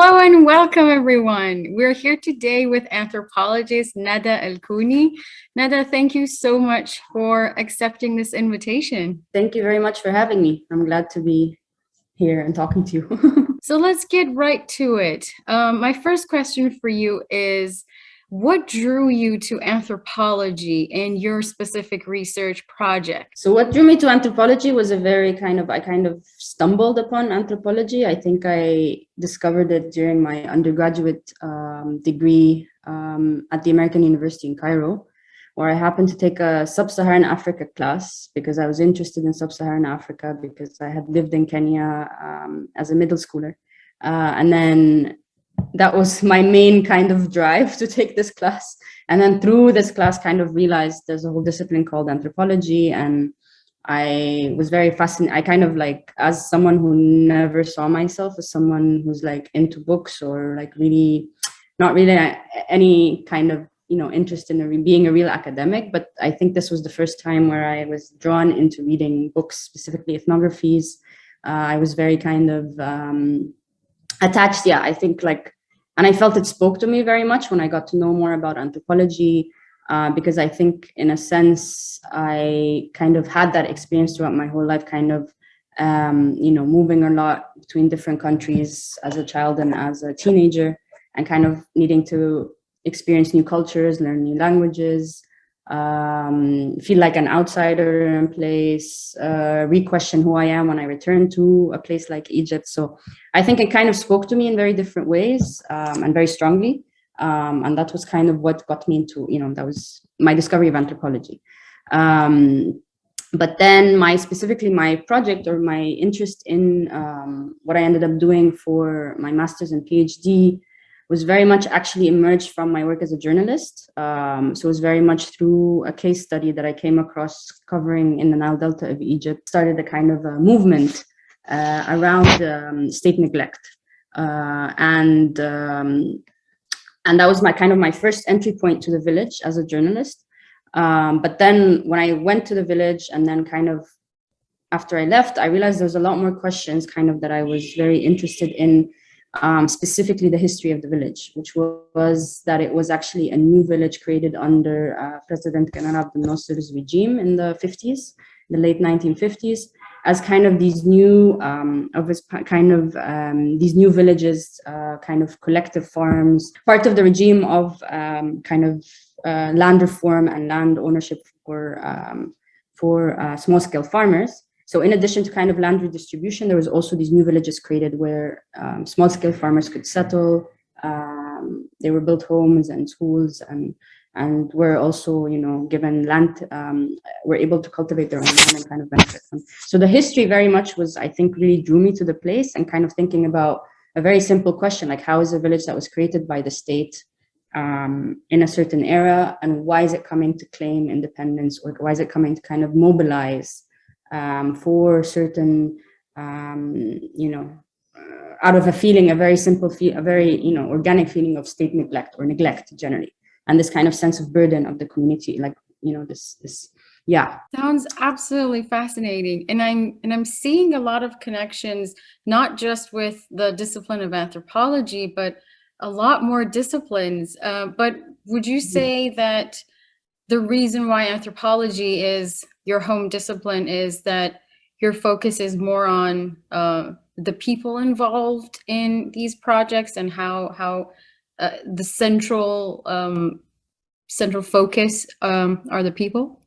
Hello and welcome, everyone. We're here today with anthropologist Nada El-Kouny. Nada, thank you so much for accepting this invitation. Thank you very much for having me. I'm glad to be here and talking to you. So let's get right to it. My first question for you is, what drew you to anthropology and your specific research project? So what drew me to anthropology was I kind of stumbled upon anthropology. I think I discovered it during my undergraduate degree at the American University in Cairo, where I happened to take a sub-Saharan Africa class because I was interested in sub-Saharan Africa because I had lived in Kenya as a middle schooler. And then that was my main kind of drive to take this class. And then through this class kind of realized there's a whole discipline called anthropology. And I was very fascinated. I kind of like, as someone who never saw myself as someone who's like into books or like really, not really any kind of, interest in being a real academic. But I think this was the first time where I was drawn into reading books, specifically ethnographies. I was very kind of attached, I think and I felt it spoke to me very much when I got to know more about anthropology, because I think in a sense, I kind of had that experience throughout my whole life, kind of, moving a lot between different countries as a child and as a teenager, and kind of needing to experience new cultures, learn new languages, feel like an outsider in a place, re-question who I am when I return to a place like Egypt. So I think it kind of spoke to me in very different ways and very strongly. And that was kind of what got me into, that was my discovery of anthropology. But then specifically my project or my interest in what I ended up doing for my master's and PhD was very much actually emerged from my work as a journalist. So it was very much through a case study that I came across covering in the Nile Delta of Egypt, started a kind of a movement around state neglect. And that was my first entry point to the village as a journalist. But then when I went to the village and then kind of after I left, I realized there was a lot more questions kind of that I was very interested in, specifically the history of the village, which was that it was actually a new village created under President Gamal Abdel Nasser's regime in the 50s, the late 1950s, as kind of these new these new villages, kind of collective farms, part of the regime of land reform and land ownership for small-scale farmers. So in addition to kind of land redistribution, there was also these new villages created where small-scale farmers could settle. They were built homes and schools, and were also, given land, were able to cultivate their own land and kind of benefit from. So the history very much was, I think, really drew me to the place and kind of thinking about a very simple question, like how is a village that was created by the state in a certain era, and why is it coming to claim independence, or why is it coming to kind of mobilize for certain, out of a feeling, a very simple, a very, organic feeling of state neglect or neglect generally. And this kind of sense of burden of the community, Sounds absolutely fascinating. And I'm seeing a lot of connections, not just with the discipline of anthropology, but a lot more disciplines. But would you say that the reason why anthropology is your home discipline is that your focus is more on the people involved in these projects and how the central focus are the people?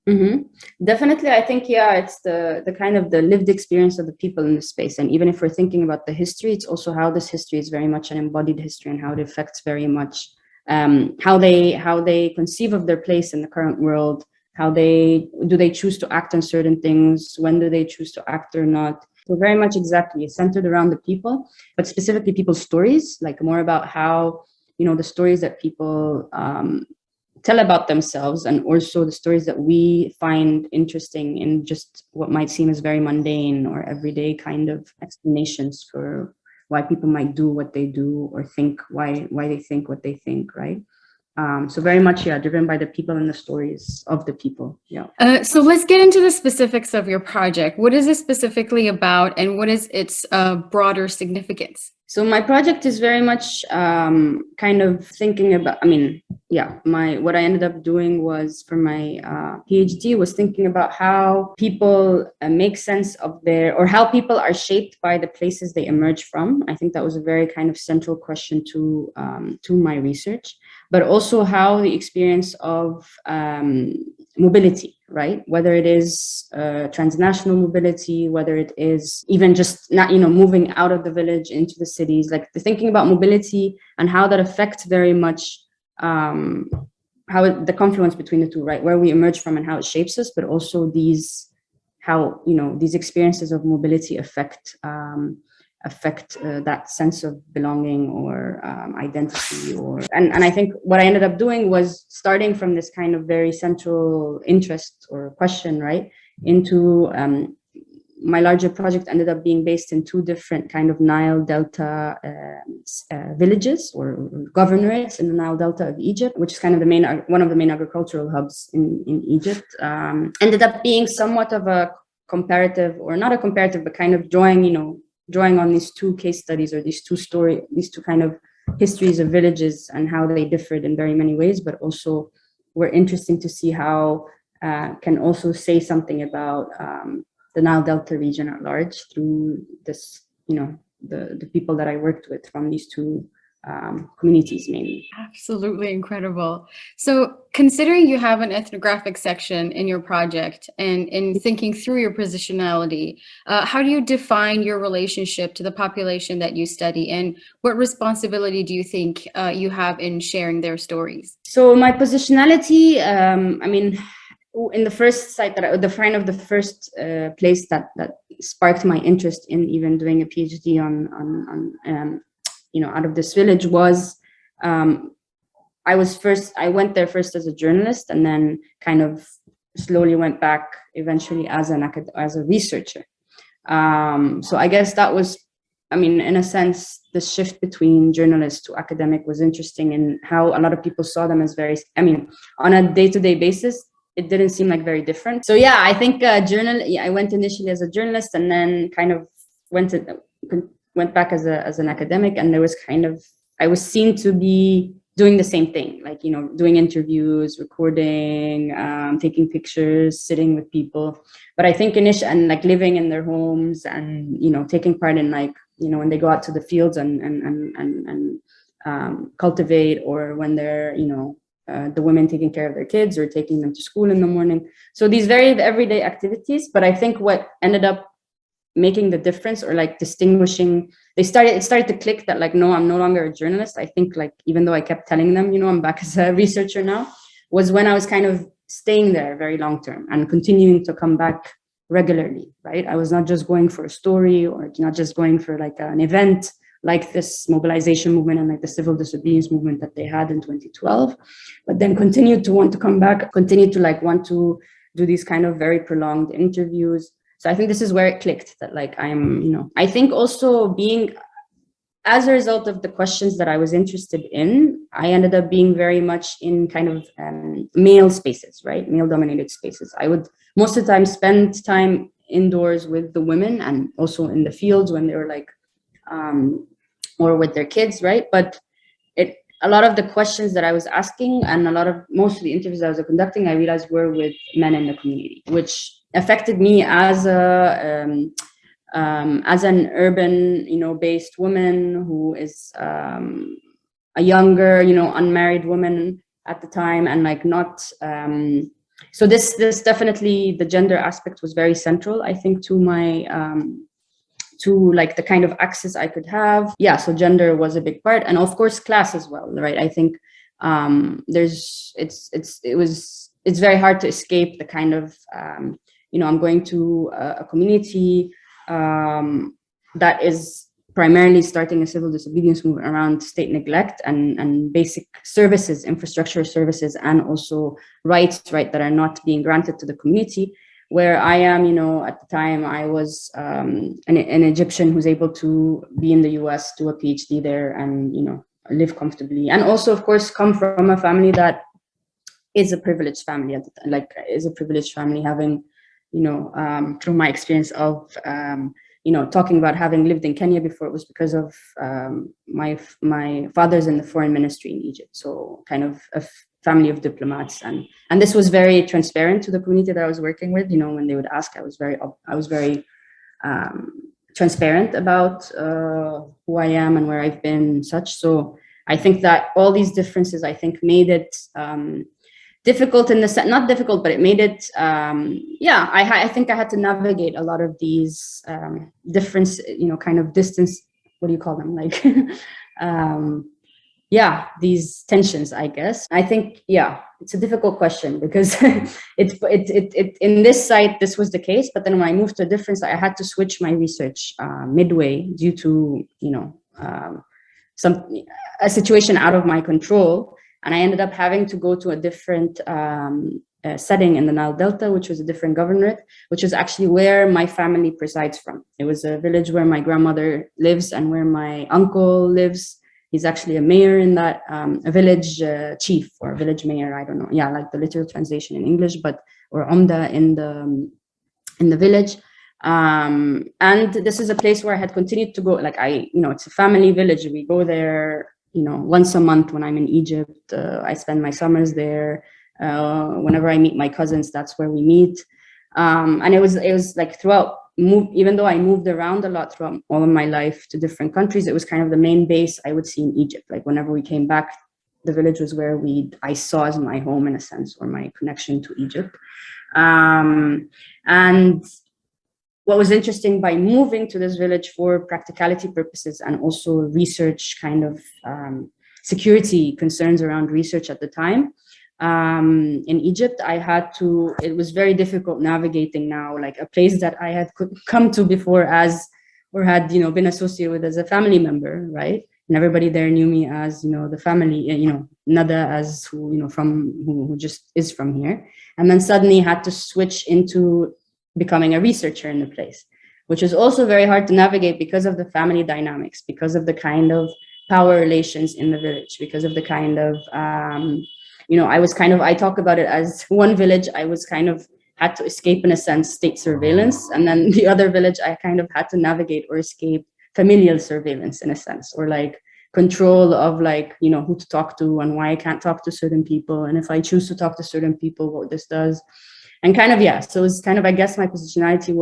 Mm-hmm. Definitely, I think, it's the kind of the lived experience of the people in the space. And even if we're thinking about the history, it's also how this history is very much an embodied history and how it affects very much how they conceive of their place in the current world. How do they choose to act on certain things? When do they choose to act or not? So very much exactly centered around the people, but specifically people's stories, like more about how, the stories that people tell about themselves, and also the stories that we find interesting in just what might seem as very mundane or everyday kind of explanations for why people might do what they do or think why they think what they think, right? So very much, yeah, driven by the people and the stories of the people. Yeah. So let's get into the specifics of your project. What is it specifically about, and what is its broader significance? So my project is very much kind of thinking about, what I ended up doing was for my PhD was thinking about how people make sense of or how people are shaped by the places they emerge from. I think that was a very kind of central question to my research, but also how the experience of mobility, right? Whether it is transnational mobility, whether it is even just not, moving out of the village into the cities, like thinking about mobility and how that affects very much the confluence between the two, right? Where we emerge from and how it shapes us, but also how these experiences of mobility affect that sense of belonging or identity, and I think what I ended up doing was starting from this kind of very central interest or question, right, into my larger project ended up being based in two different kind of Nile Delta villages or governorates in the Nile Delta of Egypt, which is kind of one of the main agricultural hubs in Egypt. Ended up being somewhat of a comparative, or not a comparative, but kind of drawing on these two case studies or these two kind of histories of villages and how they differed in very many ways, but also were interesting to see how can also say something about the Nile Delta region at large through this, the people that I worked with from these two communities mainly. Absolutely incredible. So considering you have an ethnographic section in your project and in thinking through your positionality, how do you define your relationship to the population that you study, and what responsibility do you think you have in sharing their stories? So my positionality, in the first site the first place that sparked my interest in even doing a PhD on out of this village was I went there first as a journalist, and then kind of slowly went back eventually as a researcher. So I guess that was, in a sense, the shift between journalist to academic was interesting in how a lot of people saw them as on a day-to-day basis, it didn't seem like very different. So yeah, I think I went initially as a journalist, and then kind of went back as an academic, and there was I was seen to be doing the same thing, like, doing interviews, recording, taking pictures, sitting with people. But I think and like living in their homes and, taking part in when they go out to the fields and cultivate, or when they're, the women taking care of their kids or taking them to school in the morning. So these very everyday activities. But I think what ended up making the difference, or like distinguishing, it started to click that no, I'm no longer a journalist. I think even though I kept telling them, I'm back as a researcher now, was when I was kind of staying there very long term and continuing to come back regularly, right? I was not just going for a story, or not just going for an event like this mobilization movement and the civil disobedience movement that they had in 2012, but then continued to want to come back, continued to want to do these kind of very prolonged interviews. So I think this is where it clicked, that I think also being, as a result of the questions that I was interested in, I ended up being very much in kind of male spaces, right? Male dominated spaces. I would most of the time spend time indoors with the women, and also in the fields when they were or with their kids, right? But a lot of the questions that I was asking, and most of the interviews I was conducting, I realized were with men in the community, which affected me as an urban, based woman who is a younger, unmarried woman at the time, and not. So this definitely, the gender aspect was very central, I think, to my to the kind of access I could have. Yeah, so gender was a big part, and of course class as well, right? I think it's very hard to escape the kind of I'm going to a community that is primarily starting a civil disobedience movement around state neglect and basic services, infrastructure services, and also rights, right, that are not being granted to the community. Where I am, at the time I was an Egyptian who's able to be in the US, do a PhD there, and live comfortably, and also, of course, come from a family that is a privileged family is a privileged family, having, through my experience of, talking about having lived in Kenya before, it was because of my father's in the foreign ministry in Egypt. So kind of a family of diplomats, and this was very transparent to the community that I was working with. When they would ask, I was very transparent about who I am and where I've been and such. So I think that all these differences, I think, made it difficult in the sense, not difficult, but it made it, I think I had to navigate a lot of these difference, kind of distance, what do you call them? Like, these tensions, I guess. I think, it's a difficult question because it in this site, this was the case, but then when I moved to a different site, I had to switch my research midway due to, a situation out of my control. And I ended up having to go to a different setting in the Nile Delta, which was a different governorate, which is actually where my family presides from. It was a village where my grandmother lives and where my uncle lives. He's actually a mayor in that, a village chief or village mayor, I don't know. Yeah, like the literal translation in English, or Umda in the village. And this is a place where I had continued to go. Like it's a family village. We go there, once a month when I'm in Egypt. I spend my summers there. Whenever I meet my cousins, that's where we meet. And it was like throughout, even though I moved around a lot throughout all of my life to different countries, it was kind of the main base I would see in Egypt. Like whenever we came back, the village was where I saw as my home, in a sense, or my connection to Egypt. And what was interesting by moving to this village for practicality purposes and also research kind of security concerns around research at the time, in Egypt, it was very difficult navigating now, like a place that I had come to before had been associated with as a family member, right? And everybody there knew me as, the family, Nada, as who just is from here. And then suddenly had to switch into becoming a researcher in the place, which is also very hard to navigate because of the family dynamics, because of the kind of power relations in the village, because of the kind of, I talk about it as one village, I was kind of had to escape, in a sense, state surveillance. And then the other village, I kind of had to navigate or escape familial surveillance, in a sense, or like control of who to talk to and why I can't talk to certain people. And if I choose to talk to certain people, what this does. And kind of, so it's kind of, I guess my positionality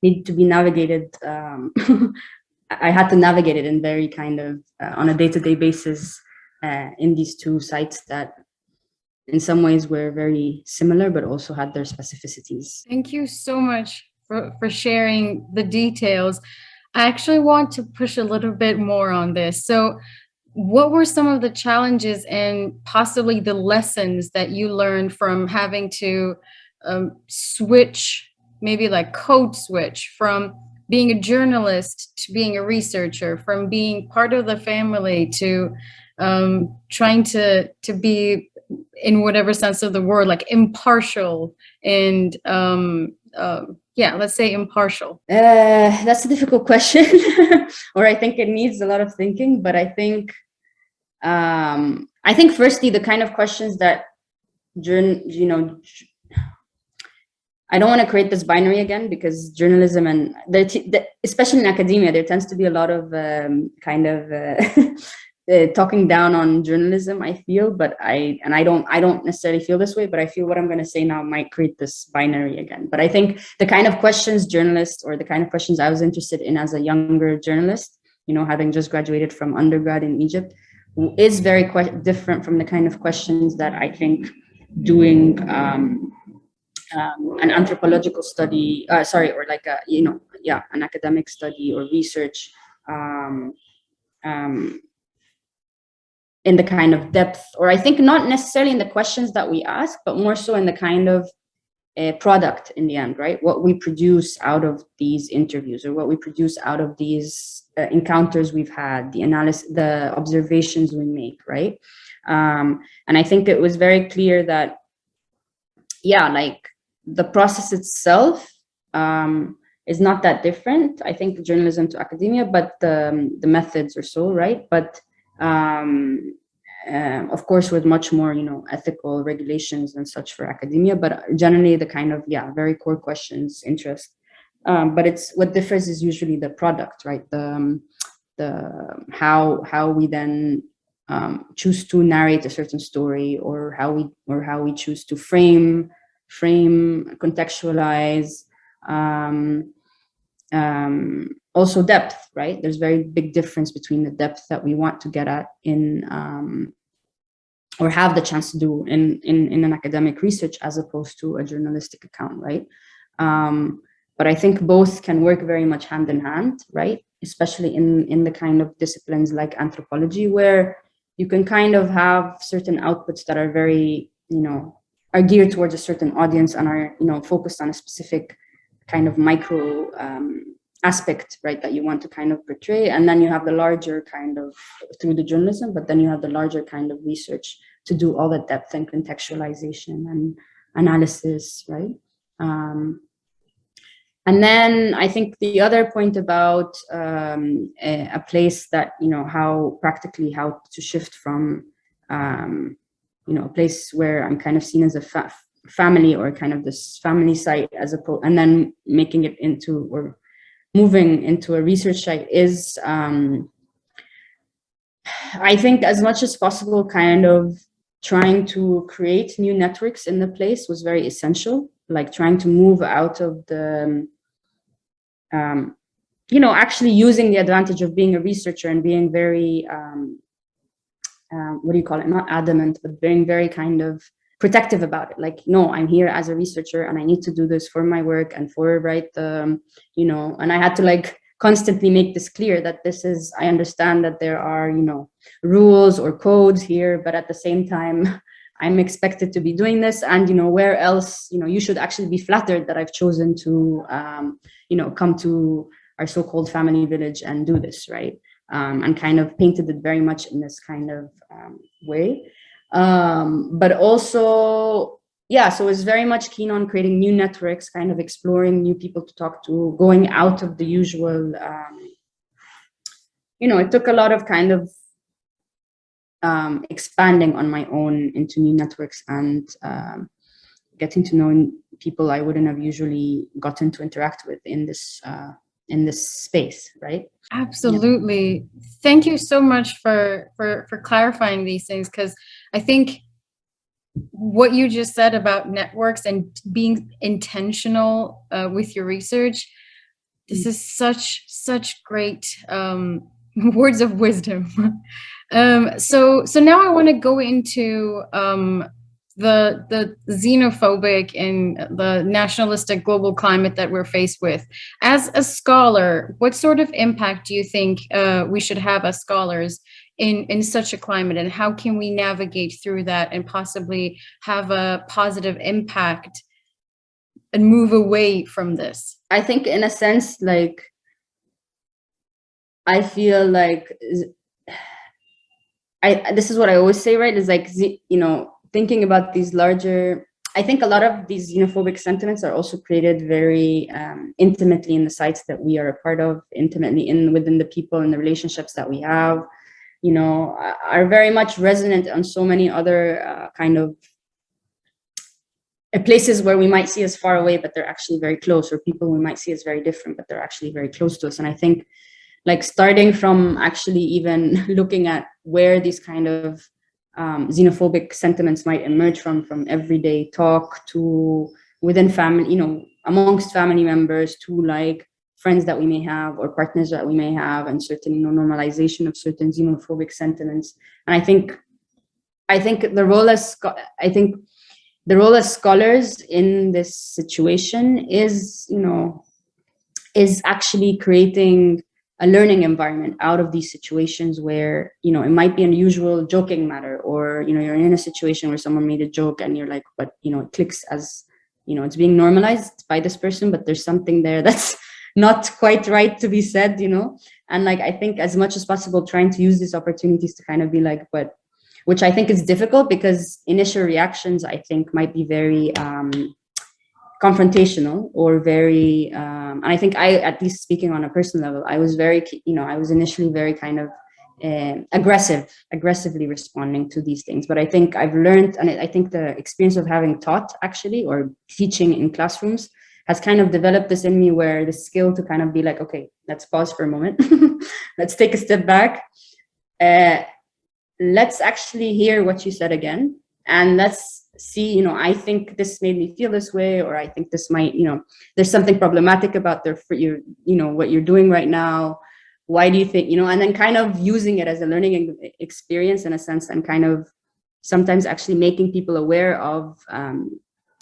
needed to be navigated. I had to navigate it in very kind of on a day-to-day basis in these two sites that in some ways were very similar, but also had their specificities. Thank you so much for sharing the details. I actually want to push a little bit more on this. So what were some of the challenges and possibly the lessons that you learned from having to switch, maybe like code switch from being a journalist to being a researcher, from being part of the family to trying to be, in whatever sense of the word, like impartial and let's say impartial? That's a difficult question, or I think it needs a lot of thinking. But I think firstly, the kind of questions that I don't want to create this binary again, because journalism and especially in academia, there tends to be a lot of talking down on journalism, I feel, but I don't necessarily feel this way, but I feel what I'm going to say now might create this binary again. But I think the kind of questions journalists, or the kind of questions I was interested in as a younger journalist, having just graduated from undergrad in Egypt, is very different from the kind of questions that I think doing an anthropological study, or like an academic study or research in the kind of depth, or I think not necessarily in the questions that we ask, but more so in the kind of product in the end, right? What we produce out of these interviews, or what we produce out of these encounters we've had, the analysis, the observations we make, right? And I think it was very clear that, like the process itself is not that different, I think, journalism to academia, but the methods or so, right? But Of course, with much more, ethical regulations and such for academia, but generally the kind of, very core questions interest. But it's what differs is usually the product, right? The how we then choose to narrate a certain story, or how we choose to frame, contextualize. Also depth, right? There's very big difference between the depth that we want to get at in or have the chance to do in an academic research as opposed to a journalistic account, right? But I think both can work very much hand in hand, right? Especially in the kind of disciplines like anthropology, where you can kind of have certain outputs that are very, are geared towards a certain audience and are, focused on a specific kind of micro aspect, right, that you want to kind of portray. And then you have the larger kind of through the journalism, but then you have the larger kind of research to do all the depth and contextualization and analysis, right? And then I think the other point about a place that, how to shift from, a place where I'm kind of seen as a family, or kind of this family site, as opposed, and then making it into, or moving into a research site, is I think as much as possible kind of trying to create new networks in the place was very essential, like trying to move out of the actually using the advantage of being a researcher and being very what do you call it, not adamant, but being very kind of protective about it. Like, no, I'm here as a researcher and I need to do this for my work and for, right, and I had to like constantly make this clear that this is, I understand that there are, rules or codes here, but at the same time, I'm expected to be doing this. And, where else, you should actually be flattered that I've chosen to, come to our so-called family village and do this, right? And kind of painted it very much in this kind of way. But also, so it's very much keen on creating new networks, kind of exploring new people to talk to, going out of the usual, it took a lot of kind of expanding on my own into new networks and getting to know people I wouldn't have usually gotten to interact with in this space, right? Absolutely. Yeah. Thank you so much for clarifying these things, because I think what you just said about networks and being intentional with your research, this is such great words of wisdom. So now I want to go into the xenophobic and the nationalistic global climate that we're faced with. As a scholar, what sort of impact do you think we should have as scholars in such a climate, and how can we navigate through that and possibly have a positive impact and move away from this? I think in a sense, like, I feel like this is what I always say, right? Is like, thinking about these larger, I think a lot of these xenophobic sentiments are also created very intimately in the sites that we are a part of, intimately within the people and the relationships that we have, are very much resonant on so many other kind of places where we might see as far away, but they're actually very close, or people we might see as very different, but they're actually very close to us. And I think, like, starting from actually even looking at where these kind of xenophobic sentiments might emerge from everyday talk to within family, amongst family members, to like friends that we may have or partners that we may have, and certain, normalization of certain xenophobic sentiments. And I think the role as scholars in this situation is actually creating a learning environment out of these situations where, it might be an usual joking matter, or, you're in a situation where someone made a joke and you're like, but, it clicks as, it's being normalized by this person, but there's something there that's not quite right to be said, and like, I think as much as possible, trying to use these opportunities to kind of be like, but, which I think is difficult because initial reactions, I think, might be very confrontational or very, and I think at least speaking on a personal level, I was very, I was initially very kind of aggressively responding to these things. But I think I've learned, and I think the experience of having taught actually, or teaching in classrooms, has kind of developed this in me, where the skill to kind of be like, okay, let's pause for a moment. Let's take a step back. Let's actually hear what you said again. And let's see, I think this made me feel this way, or I think this might, there's something problematic about what you're doing right now. Why do you think, and then kind of using it as a learning experience in a sense, and kind of sometimes actually making people aware of,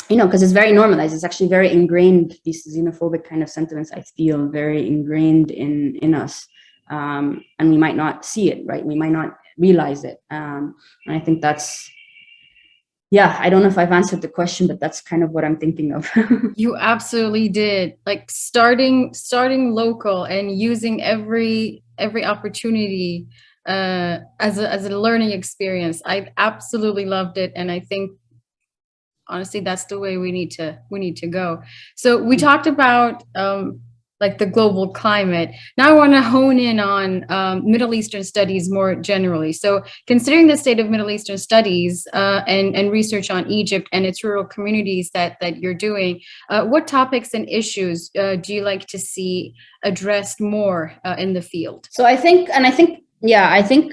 because it's very normalized. It's actually very ingrained. These xenophobic kind of sentiments, I feel, very ingrained in us. And we might not see it, right? We might not realize it. And I think that's, I don't know if I've answered the question, but that's kind of what I'm thinking of. You absolutely did. Like starting local and using every opportunity as a learning experience. I absolutely loved it, and I think honestly that's the way we need to go. So we talked about like the global climate. Now I want to hone in on Middle Eastern studies more generally. So considering the state of Middle Eastern studies and research on Egypt and its rural communities that you're doing, what topics and issues do you like to see addressed more in the field? So I think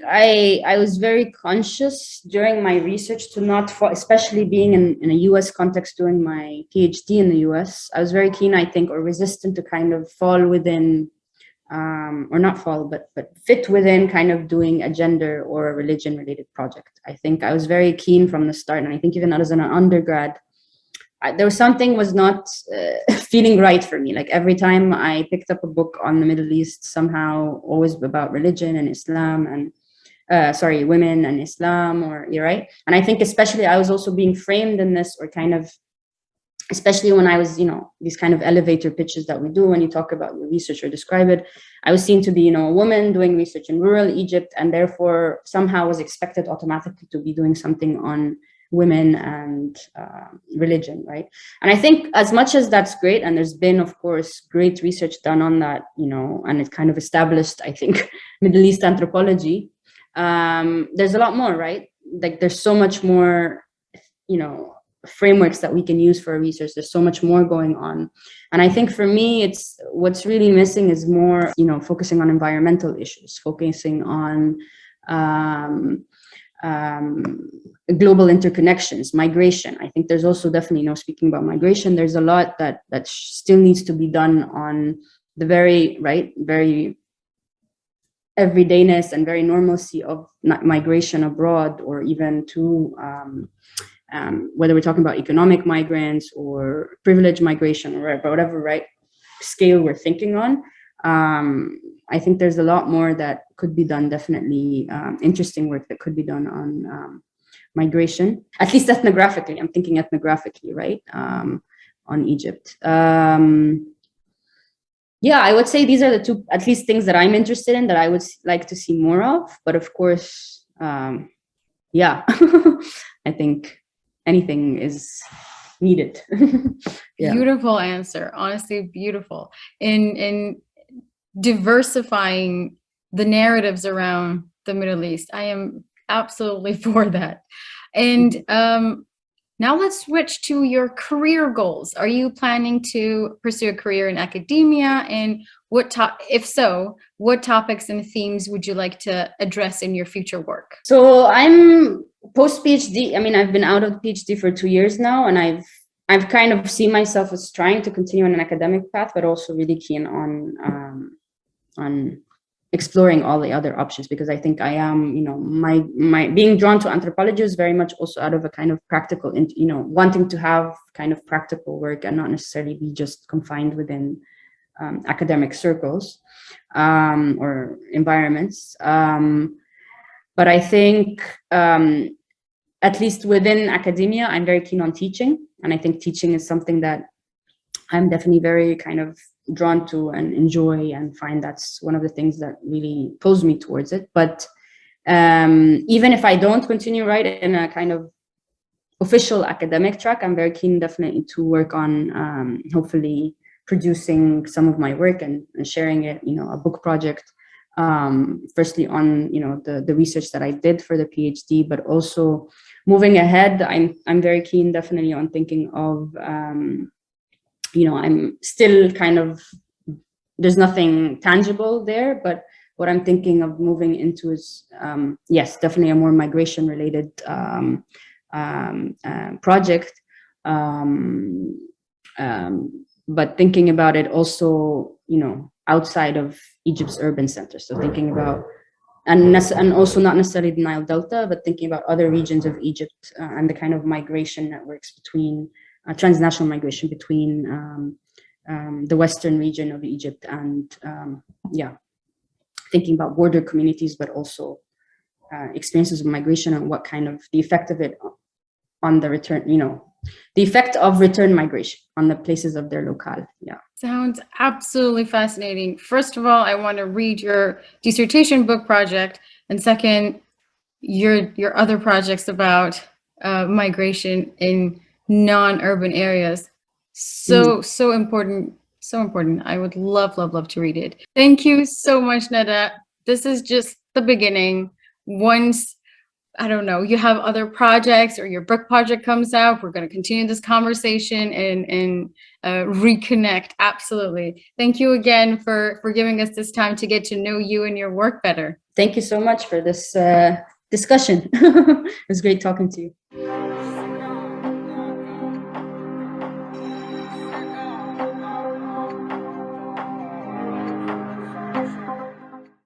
I was very conscious during my research to not fall, especially being in a US context doing my PhD in the US. I was very keen, I think, or resistant to kind of fall within, or not fall, but fit within kind of doing a gender or a religion related project. I think I was very keen from the start. And I think even as an undergrad, there was something was not feeling right for me. Like every time I picked up a book on the Middle East, somehow always about religion and Islam and women and Islam, or you're right. And I think especially I was also being framed in this, or kind of, especially when I was, these kind of elevator pitches that we do when you talk about your research or describe it, I was seen to be, a woman doing research in rural Egypt, and therefore somehow was expected automatically to be doing something on women and religion, right? And I think as much as that's great, and there's been, of course, great research done on that, and it kind of established, I think, Middle East anthropology, there's a lot more, right? Like there's so much more, frameworks that we can use for research. There's so much more going on. And I think for me, it's what's really missing is more, focusing on environmental issues, focusing on global interconnections, migration. I think there's also definitely, speaking about migration, there's a lot that still needs to be done on the very everydayness and very normalcy of migration abroad, or even to whether we're talking about economic migrants or privileged migration, or whatever right scale we're thinking on. I think there's a lot more that could be done, definitely interesting work that could be done on migration, at least ethnographically. I'm thinking ethnographically, right, on Egypt. I would say these are the two, at least, things that I'm interested in, that I would like to see more of. But of course, I think anything is needed. Beautiful answer. Honestly, beautiful. In diversifying the narratives around the Middle East, I am absolutely for that. And now let's switch to your career goals. Are you planning to pursue a career in academia? And if so, what topics and themes would you like to address in your future work? So I'm post-PhD. I mean, I've been out of PhD for 2 years now, and I've kind of seen myself as trying to continue on an academic path, but also really keen on exploring all the other options, because I think I am, my being drawn to anthropology is very much also out of a kind of practical, wanting to have kind of practical work and not necessarily be just confined within academic circles or environments. But I think at least within academia, I'm very keen on teaching. And I think teaching is something that I'm definitely very kind of drawn to and enjoy, and find that's one of the things that really pulls me towards it. But even if I don't continue right in a kind of official academic track, I'm very keen definitely to work on hopefully producing some of my work and sharing it, a book project firstly on, the research that I did for the PhD, but also moving ahead, I'm very keen definitely on thinking of, I'm still kind of, there's nothing tangible there, but what I'm thinking of moving into is, yes, definitely a more migration related project. But thinking about it also, outside of Egypt's urban centers. So thinking about, and also not necessarily the Nile Delta, but thinking about other regions of Egypt and the kind of migration networks between, transnational migration between the western region of Egypt and, thinking about border communities, but also experiences of migration and what kind of the effect of it on the return, the effect of return migration on the places of their locale. Yeah. Sounds absolutely fascinating. First of all, I want to read your dissertation book project, and second, your other projects about migration in non-urban areas. So important, so important. I would love to read it. Thank you so much, Nada. This is just the beginning. Once, I don't know, you have other projects or your book project comes out, we're going to continue this conversation and reconnect. Absolutely. Thank you again for giving us this time to get to know you and your work better. Thank you so much for this discussion. It was great talking to you.